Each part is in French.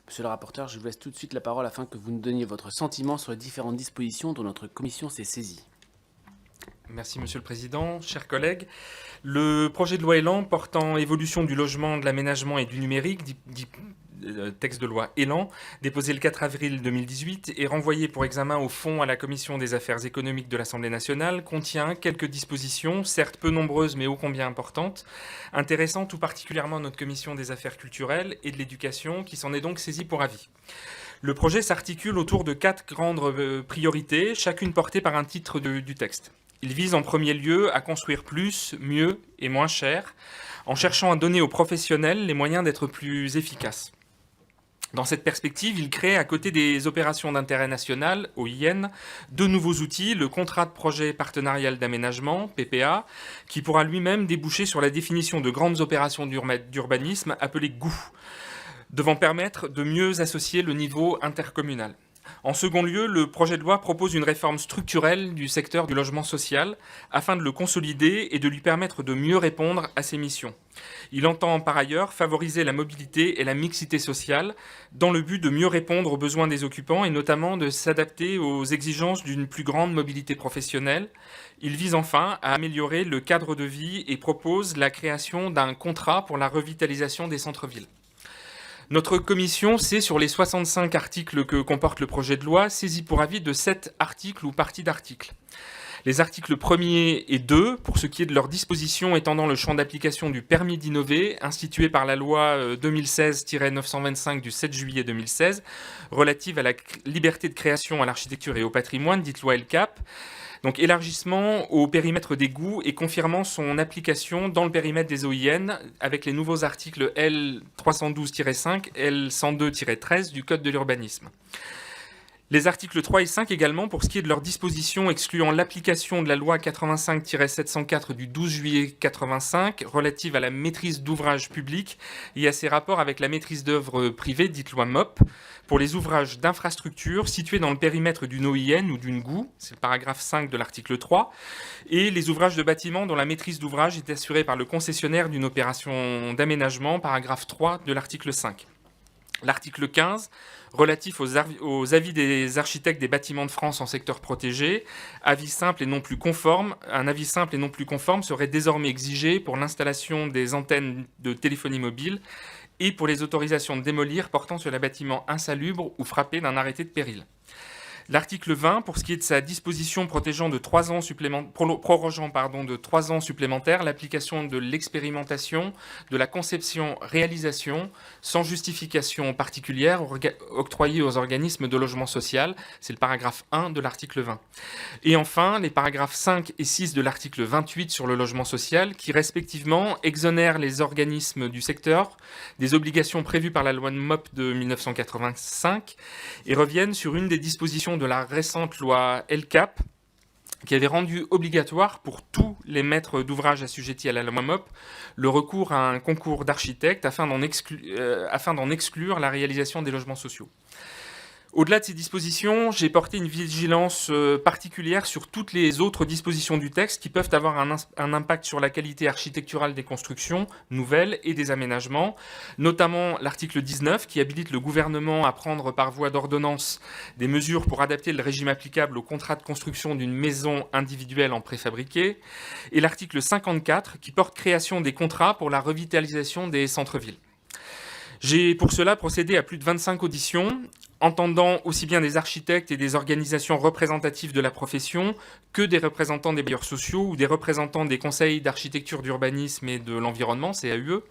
Monsieur le rapporteur, je vous laisse tout de suite la parole afin que vous nous donniez votre sentiment sur les différentes dispositions dont notre commission s'est saisie. Merci Monsieur le Président, chers collègues. Le projet de loi ÉLAN portant évolution du logement, de l'aménagement et du numérique, dit texte de loi ÉLAN, déposé le 4 avril 2018 et renvoyé pour examen au fond à la Commission des affaires économiques de l'Assemblée nationale, contient quelques dispositions, certes peu nombreuses mais ô combien importantes, intéressantes tout particulièrement à notre Commission des affaires culturelles et de l'éducation, qui s'en est donc saisie pour avis. Le projet s'articule autour de 4 grandes priorités, chacune portée par un titre du texte. Il vise en premier lieu à construire plus, mieux et moins cher, en cherchant à donner aux professionnels les moyens d'être plus efficaces. Dans cette perspective, il crée, à côté des opérations d'intérêt national, OIN, deux nouveaux outils, le contrat de projet partenarial d'aménagement, PPA, qui pourra lui-même déboucher sur la définition de grandes opérations d'urbanisme appelées GOU, devant permettre de mieux associer le niveau intercommunal. En second lieu, le projet de loi propose une réforme structurelle du secteur du logement social afin de le consolider et de lui permettre de mieux répondre à ses missions. Il entend par ailleurs favoriser la mobilité et la mixité sociale dans le but de mieux répondre aux besoins des occupants et notamment de s'adapter aux exigences d'une plus grande mobilité professionnelle. Il vise enfin à améliorer le cadre de vie et propose la création d'un contrat pour la revitalisation des centres-villes. Notre commission s'est, sur les 65 articles que comporte le projet de loi, saisie pour avis de 7 articles ou parties d'articles. Les articles 1er et 2, pour ce qui est de leur disposition étendant le champ d'application du permis d'innover, institué par la loi 2016-925 du 7 juillet 2016, relative à la liberté de création, à l'architecture et au patrimoine, dite loi LCAP, donc élargissement au périmètre des GOU et confirmant son application dans le périmètre des OIN avec les nouveaux articles L312-5, L102-13 du Code de l'urbanisme. Les articles 3 et 5 également, pour ce qui est de leur disposition excluant l'application de la loi 85-704 du 12 juillet 85 relative à la maîtrise d'ouvrages publics et à ses rapports avec la maîtrise d'œuvres privées, dite loi MOP, pour les ouvrages d'infrastructure situés dans le périmètre d'une OIN ou d'une GOU, c'est le paragraphe 5 de l'article 3, et les ouvrages de bâtiments dont la maîtrise d'ouvrage est assurée par le concessionnaire d'une opération d'aménagement, paragraphe 3 de l'article 5. L'article 15, relatif aux avis des architectes des bâtiments de France en secteur protégé, avis simple et non plus conforme. Un avis simple et non plus conforme serait désormais exigé pour l'installation des antennes de téléphonie mobile et pour les autorisations de démolir portant sur les bâtiments insalubres ou frappés d'un arrêté de péril. L'article 20, pour ce qui est de sa disposition prorogeant de 3 ans supplémentaires l'application de l'expérimentation de la conception-réalisation sans justification particulière octroyée aux organismes de logement social. C'est le paragraphe 1 de l'article 20. Et enfin, les paragraphes 5 et 6 de l'article 28 sur le logement social qui, respectivement, exonèrent les organismes du secteur des obligations prévues par la loi MOP de 1985 et reviennent sur une des dispositions de la récente loi LCAP qui avait rendu obligatoire pour tous les maîtres d'ouvrage assujettis à la loi MOP le recours à un concours d'architecte afin d'en exclure la réalisation des logements sociaux. Au-delà de ces dispositions, j'ai porté une vigilance particulière sur toutes les autres dispositions du texte qui peuvent avoir un impact sur la qualité architecturale des constructions nouvelles et des aménagements, notamment l'article 19 qui habilite le gouvernement à prendre par voie d'ordonnance des mesures pour adapter le régime applicable au contrat de construction d'une maison individuelle en préfabriqué, et l'article 54 qui porte création des contrats pour la revitalisation des centres-villes. J'ai pour cela procédé à plus de 25 auditions, entendant aussi bien des architectes et des organisations représentatives de la profession que des représentants des bailleurs sociaux ou des représentants des conseils d'architecture, d'urbanisme et de l'environnement, CAUE,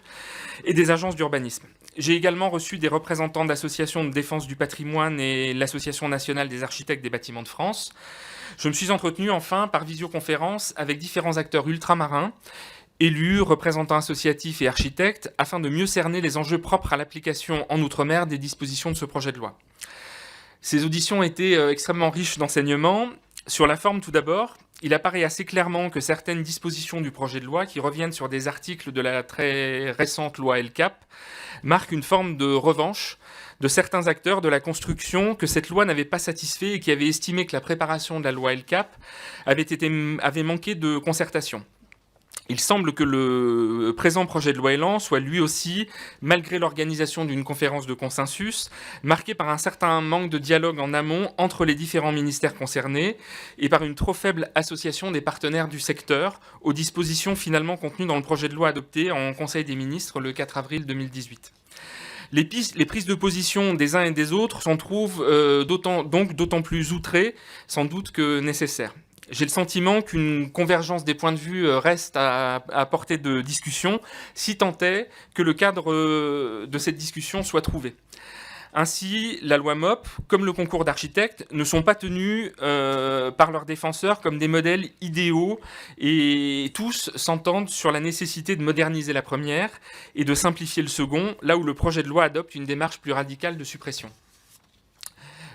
et des agences d'urbanisme. J'ai également reçu des représentants d'associations de défense du patrimoine et l'Association nationale des architectes des bâtiments de France. Je me suis entretenu enfin par visioconférence avec différents acteurs ultramarins, élus, représentants associatifs et architectes, afin de mieux cerner les enjeux propres à l'application en Outre-mer des dispositions de ce projet de loi. Ces auditions étaient extrêmement riches d'enseignements. Sur la forme, tout d'abord, il apparaît assez clairement que certaines dispositions du projet de loi, qui reviennent sur des articles de la très récente loi LCAP, marquent une forme de revanche de certains acteurs de la construction que cette loi n'avait pas satisfait et qui avaient estimé que la préparation de la loi LCAP avait manqué de concertation. Il semble que le présent projet de loi Élan soit lui aussi, malgré l'organisation d'une conférence de consensus, marqué par un certain manque de dialogue en amont entre les différents ministères concernés et par une trop faible association des partenaires du secteur aux dispositions finalement contenues dans le projet de loi adopté en Conseil des ministres le 4 avril 2018. Les prises de position des uns et des autres s'en trouvent d'autant plus outrées, sans doute que nécessaires. J'ai le sentiment qu'une convergence des points de vue reste à portée de discussion, si tant est que le cadre de cette discussion soit trouvé. Ainsi, la loi MOP, comme le concours d'architectes, ne sont pas tenus par leurs défenseurs comme des modèles idéaux et tous s'entendent sur la nécessité de moderniser la première et de simplifier le second, là où le projet de loi adopte une démarche plus radicale de suppression.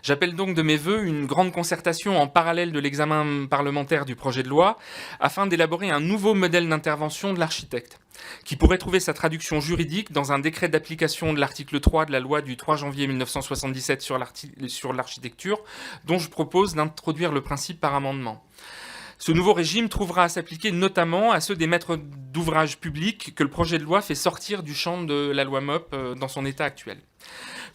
J'appelle donc de mes vœux une grande concertation en parallèle de l'examen parlementaire du projet de loi afin d'élaborer un nouveau modèle d'intervention de l'architecte qui pourrait trouver sa traduction juridique dans un décret d'application de l'article 3 de la loi du 3 janvier 1977 sur l'architecture dont je propose d'introduire le principe par amendement. Ce nouveau régime trouvera à s'appliquer notamment à ceux des maîtres d'ouvrage publics que le projet de loi fait sortir du champ de la loi MOP dans son état actuel.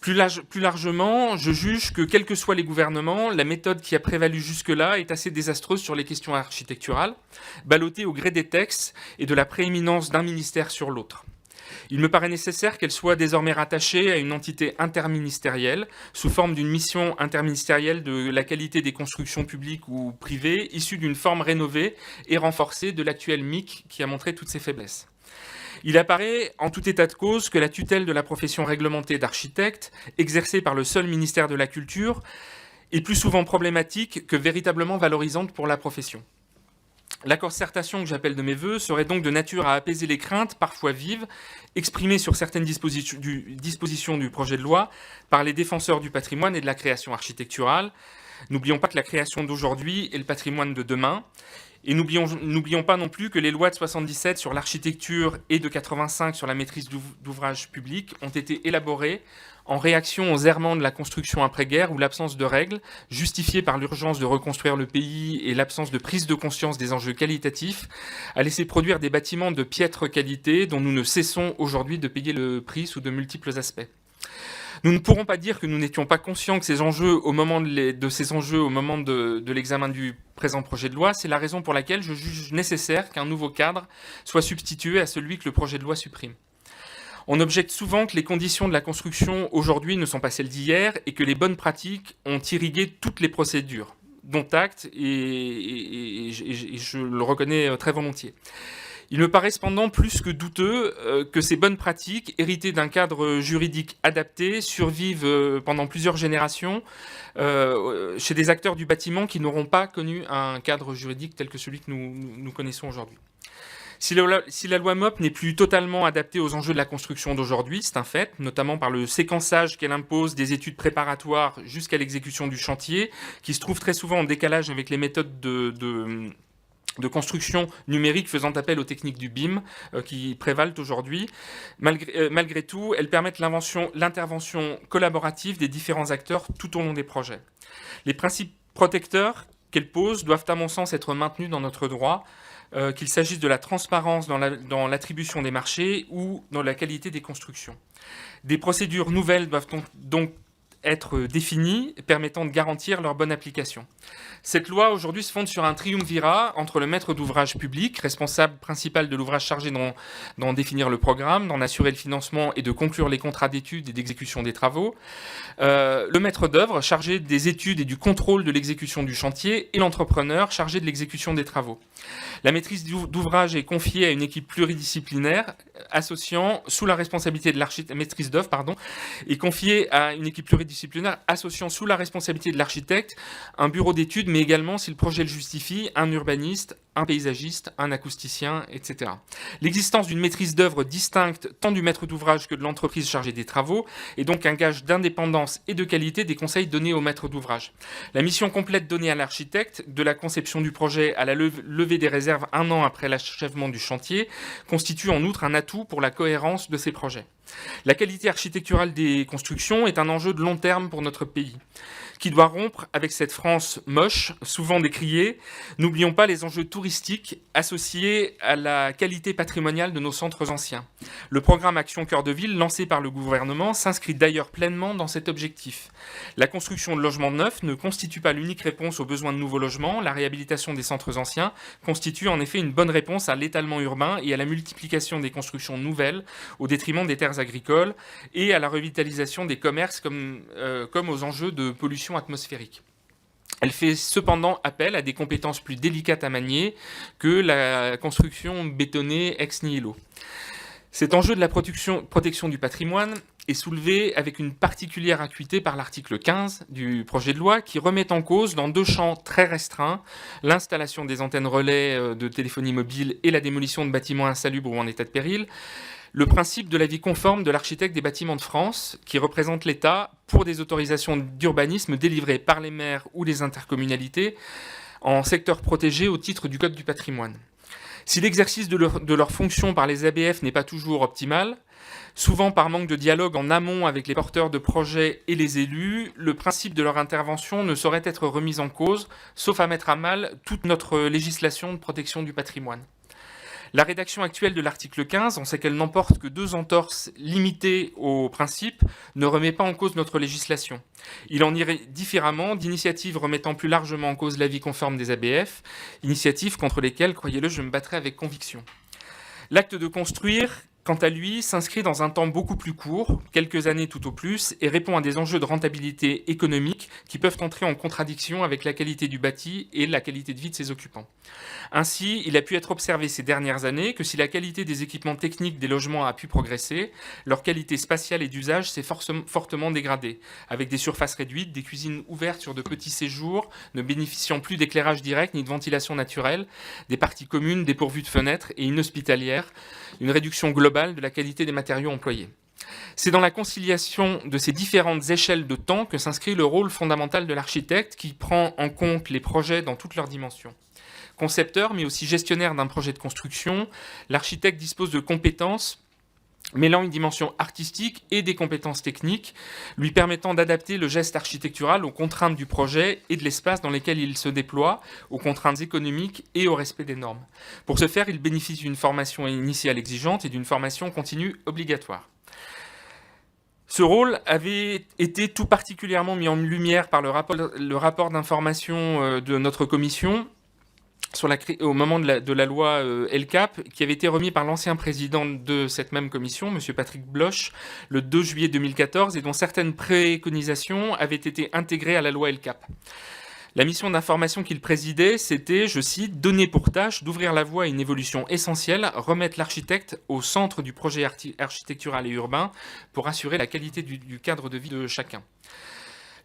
Plus largement, je juge que, quels que soient les gouvernements, la méthode qui a prévalu jusque-là est assez désastreuse sur les questions architecturales, ballottée au gré des textes et de la prééminence d'un ministère sur l'autre. Il me paraît nécessaire qu'elle soit désormais rattachée à une entité interministérielle, sous forme d'une mission interministérielle de la qualité des constructions publiques ou privées, issue d'une forme rénovée et renforcée de l'actuel MIC qui a montré toutes ses faiblesses. Il apparaît, en tout état de cause, que la tutelle de la profession réglementée d'architecte, exercée par le seul ministère de la Culture, est plus souvent problématique que véritablement valorisante pour la profession. La concertation que j'appelle de mes vœux serait donc de nature à apaiser les craintes, parfois vives, exprimées sur certaines dispositions du projet de loi par les défenseurs du patrimoine et de la création architecturale. N'oublions pas que la création d'aujourd'hui est le patrimoine de demain. Et n'oublions pas non plus que les lois de 77 sur l'architecture et de 85 sur la maîtrise d'ouvrage public ont été élaborées en réaction aux errements de la construction après-guerre où l'absence de règles, justifiée par l'urgence de reconstruire le pays et l'absence de prise de conscience des enjeux qualitatifs, a laissé produire des bâtiments de piètre qualité dont nous ne cessons aujourd'hui de payer le prix sous de multiples aspects. Nous ne pourrons pas dire que nous n'étions pas conscients que ces enjeux, au moment de l'examen du présent projet de loi. C'est la raison pour laquelle je juge nécessaire qu'un nouveau cadre soit substitué à celui que le projet de loi supprime. On objecte souvent que les conditions de la construction aujourd'hui ne sont pas celles d'hier et que les bonnes pratiques ont irrigué toutes les procédures, dont acte, et je le reconnais très volontiers. Il me paraît cependant plus que douteux que ces bonnes pratiques, héritées d'un cadre juridique adapté, survivent pendant plusieurs générations chez des acteurs du bâtiment qui n'auront pas connu un cadre juridique tel que celui que nous connaissons aujourd'hui. Si la loi MOP n'est plus totalement adaptée aux enjeux de la construction d'aujourd'hui, c'est un fait, notamment par le séquençage qu'elle impose des études préparatoires jusqu'à l'exécution du chantier, qui se trouve très souvent en décalage avec les méthodes de construction numérique faisant appel aux techniques du BIM qui prévalent aujourd'hui. Malgré tout, elles permettent l'intervention collaborative des différents acteurs tout au long des projets. Les principes protecteurs qu'elles posent doivent, à mon sens, être maintenus dans notre droit, qu'il s'agisse de la transparence dans l'attribution des marchés ou dans la qualité des constructions. Des procédures nouvelles doivent donc être définies, permettant de garantir leur bonne application. Cette loi, aujourd'hui, se fonde sur un triumvirat entre le maître d'ouvrage public, responsable principal de l'ouvrage chargé d'en définir le programme, d'en assurer le financement et de conclure les contrats d'études et d'exécution des travaux, le maître d'œuvre, chargé des études et du contrôle de l'exécution du chantier, et l'entrepreneur, chargé de l'exécution des travaux. La maîtrise d'ouvrage est confiée à une équipe pluridisciplinaire, associant sous la responsabilité de maîtrise d'œuvre, est confiée à une équipe pluridisciplinaire associant sous la responsabilité de l'architecte un bureau d'études, mais également, si le projet le justifie, un urbaniste, un paysagiste, un acousticien, etc. L'existence d'une maîtrise d'œuvre distincte tant du maître d'ouvrage que de l'entreprise chargée des travaux est donc un gage d'indépendance et de qualité des conseils donnés au maître d'ouvrage. La mission complète donnée à l'architecte, de la conception du projet à la levée des réserves un an après l'achèvement du chantier, constitue en outre un atout pour la cohérence de ces projets. La qualité architecturale des constructions est un enjeu de long terme pour notre pays, qui doit rompre avec cette France moche, souvent décriée. N'oublions pas les enjeux touristiques touristique associée à la qualité patrimoniale de nos centres anciens. Le programme Action Cœur de Ville, lancé par le gouvernement, s'inscrit d'ailleurs pleinement dans cet objectif. La construction de logements neufs ne constitue pas l'unique réponse aux besoins de nouveaux logements. La réhabilitation des centres anciens constitue en effet une bonne réponse à l'étalement urbain et à la multiplication des constructions nouvelles au détriment des terres agricoles et à la revitalisation des commerces comme aux enjeux de pollution atmosphérique. Elle fait cependant appel à des compétences plus délicates à manier que la construction bétonnée ex nihilo. Cet enjeu de la protection du patrimoine est soulevé avec une particulière acuité par l'article 15 du projet de loi qui remet en cause, dans deux champs très restreints, l'installation des antennes relais de téléphonie mobile et la démolition de bâtiments insalubres ou en état de péril, le principe de l'avis conforme de l'architecte des bâtiments de France, qui représente l'État pour des autorisations d'urbanisme délivrées par les maires ou les intercommunalités en secteur protégé au titre du Code du patrimoine. Si l'exercice de leur fonction par les ABF n'est pas toujours optimal, souvent par manque de dialogue en amont avec les porteurs de projets et les élus, le principe de leur intervention ne saurait être remis en cause, sauf à mettre à mal toute notre législation de protection du patrimoine. La rédaction actuelle de l'article 15, on sait qu'elle n'emporte que 2 entorses limitées au principe, ne remet pas en cause notre législation. Il en irait différemment d'initiatives remettant plus largement en cause l'avis conforme des ABF, initiatives contre lesquelles, croyez-le, je me battrai avec conviction. L'acte de construire, quant à lui, s'inscrit dans un temps beaucoup plus court, quelques années tout au plus, et répond à des enjeux de rentabilité économique qui peuvent entrer en contradiction avec la qualité du bâti et la qualité de vie de ses occupants. Ainsi, il a pu être observé ces dernières années que si la qualité des équipements techniques des logements a pu progresser, leur qualité spatiale et d'usage s'est fortement dégradée, avec des surfaces réduites, des cuisines ouvertes sur de petits séjours, ne bénéficiant plus d'éclairage direct ni de ventilation naturelle, des parties communes dépourvues de fenêtres et inhospitalières, une réduction globale de la qualité des matériaux employés. C'est dans la conciliation de ces différentes échelles de temps que s'inscrit le rôle fondamental de l'architecte qui prend en compte les projets dans toutes leurs dimensions. Concepteur, mais aussi gestionnaire d'un projet de construction, l'architecte dispose de compétences mêlant une dimension artistique et des compétences techniques, lui permettant d'adapter le geste architectural aux contraintes du projet et de l'espace dans lesquels il se déploie, aux contraintes économiques et au respect des normes. Pour ce faire, il bénéficie d'une formation initiale exigeante et d'une formation continue obligatoire. Ce rôle avait été tout particulièrement mis en lumière par le rapport d'information de notre commission au moment de la loi LCAP, qui avait été remis par l'ancien président de cette même commission, M. Patrick Bloch, le 2 juillet 2014, et dont certaines préconisations avaient été intégrées à la loi LCAP. La mission d'information qu'il présidait, c'était, je cite, « donner pour tâche d'ouvrir la voie à une évolution essentielle, remettre l'architecte au centre du projet architectural et urbain pour assurer la qualité du cadre de vie de chacun ».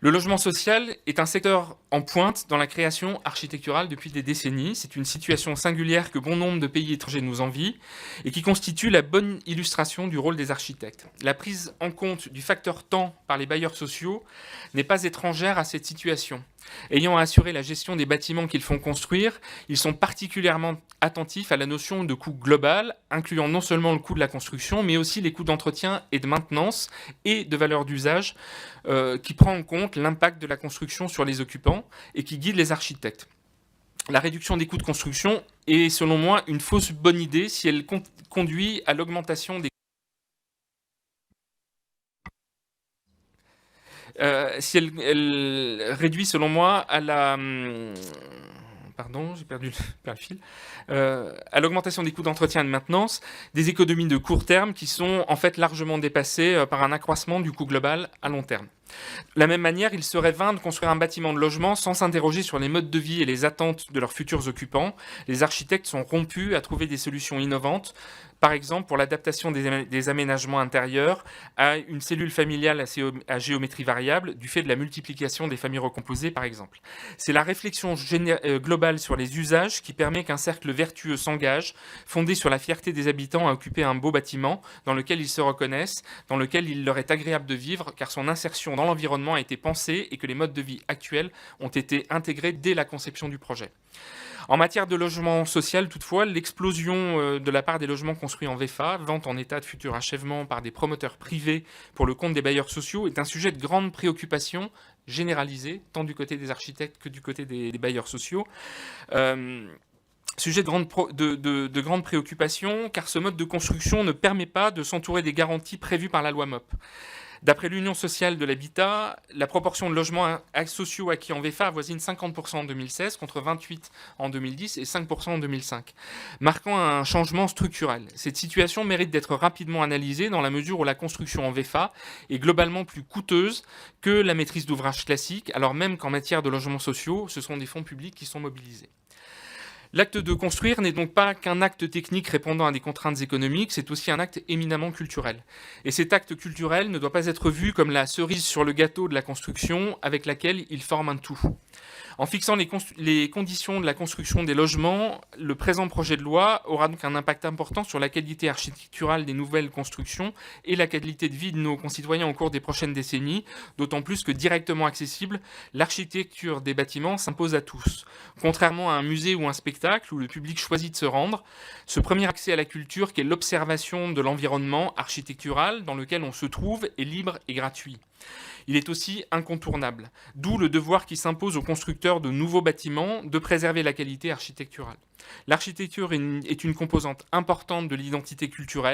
Le logement social est un secteur en pointe dans la création architecturale depuis des décennies. C'est une situation singulière que bon nombre de pays étrangers nous envient et qui constitue la bonne illustration du rôle des architectes. La prise en compte du facteur temps par les bailleurs sociaux n'est pas étrangère à cette situation. Ayant à assurer la gestion des bâtiments qu'ils font construire, ils sont particulièrement attentifs à la notion de coût global, incluant non seulement le coût de la construction, mais aussi les coûts d'entretien et de maintenance et de valeur d'usage, qui prend en compte l'impact de la construction sur les occupants et qui guide les architectes. La réduction des coûts de construction est, selon moi, une fausse bonne idée si elle conduit à l'augmentation des si elle réduit, selon moi, à la... Pardon, j'ai perdu le fil. À l'augmentation des coûts d'entretien et de maintenance, des économies de court terme qui sont en fait largement dépassées par un accroissement du coût global à long terme. De la même manière, il serait vain de construire un bâtiment de logement sans s'interroger sur les modes de vie et les attentes de leurs futurs occupants. Les architectes sont rompus à trouver des solutions innovantes, par exemple pour l'adaptation des aménagements intérieurs à une cellule familiale à géométrie variable du fait de la multiplication des familles recomposées, par exemple. C'est la réflexion globale sur les usages qui permet qu'un cercle vertueux s'engage, fondé sur la fierté des habitants à occuper un beau bâtiment dans lequel ils se reconnaissent, dans lequel il leur est agréable de vivre, car son insertion dans l'environnement a été pensée et que les modes de vie actuels ont été intégrés dès la conception du projet. En matière de logement social, toutefois, l'explosion de la part des logements construits en VFA, vente en état de futur achèvement par des promoteurs privés pour le compte des bailleurs sociaux, est un sujet de grande préoccupation généralisée, tant du côté des architectes que du côté des bailleurs sociaux. Sujet de grande préoccupation, car ce mode de construction ne permet pas de s'entourer des garanties prévues par la loi MOP. D'après l'Union sociale de l'habitat, la proportion de logements sociaux acquis en VFA avoisine 50% en 2016 contre 28% en 2010 et 5% en 2005, marquant un changement structurel. Cette situation mérite d'être rapidement analysée dans la mesure où la construction en VFA est globalement plus coûteuse que la maîtrise d'ouvrage classique, alors même qu'en matière de logements sociaux, ce sont des fonds publics qui sont mobilisés. L'acte de construire n'est donc pas qu'un acte technique répondant à des contraintes économiques, c'est aussi un acte éminemment culturel. Et cet acte culturel ne doit pas être vu comme la cerise sur le gâteau de la construction avec laquelle il forme un tout. En fixant les conditions de la construction des logements, le présent projet de loi aura donc un impact important sur la qualité architecturale des nouvelles constructions et la qualité de vie de nos concitoyens au cours des prochaines décennies, d'autant plus que directement accessible, l'architecture des bâtiments s'impose à tous. Contrairement à un musée ou un spectacle où le public choisit de se rendre, ce premier accès à la culture qu'est l'observation de l'environnement architectural dans lequel on se trouve est libre et gratuit. Il est aussi incontournable, d'où le devoir qui s'impose aux constructeurs de nouveaux bâtiments de préserver la qualité architecturale. L'architecture est une composante importante de l'identité culturelle.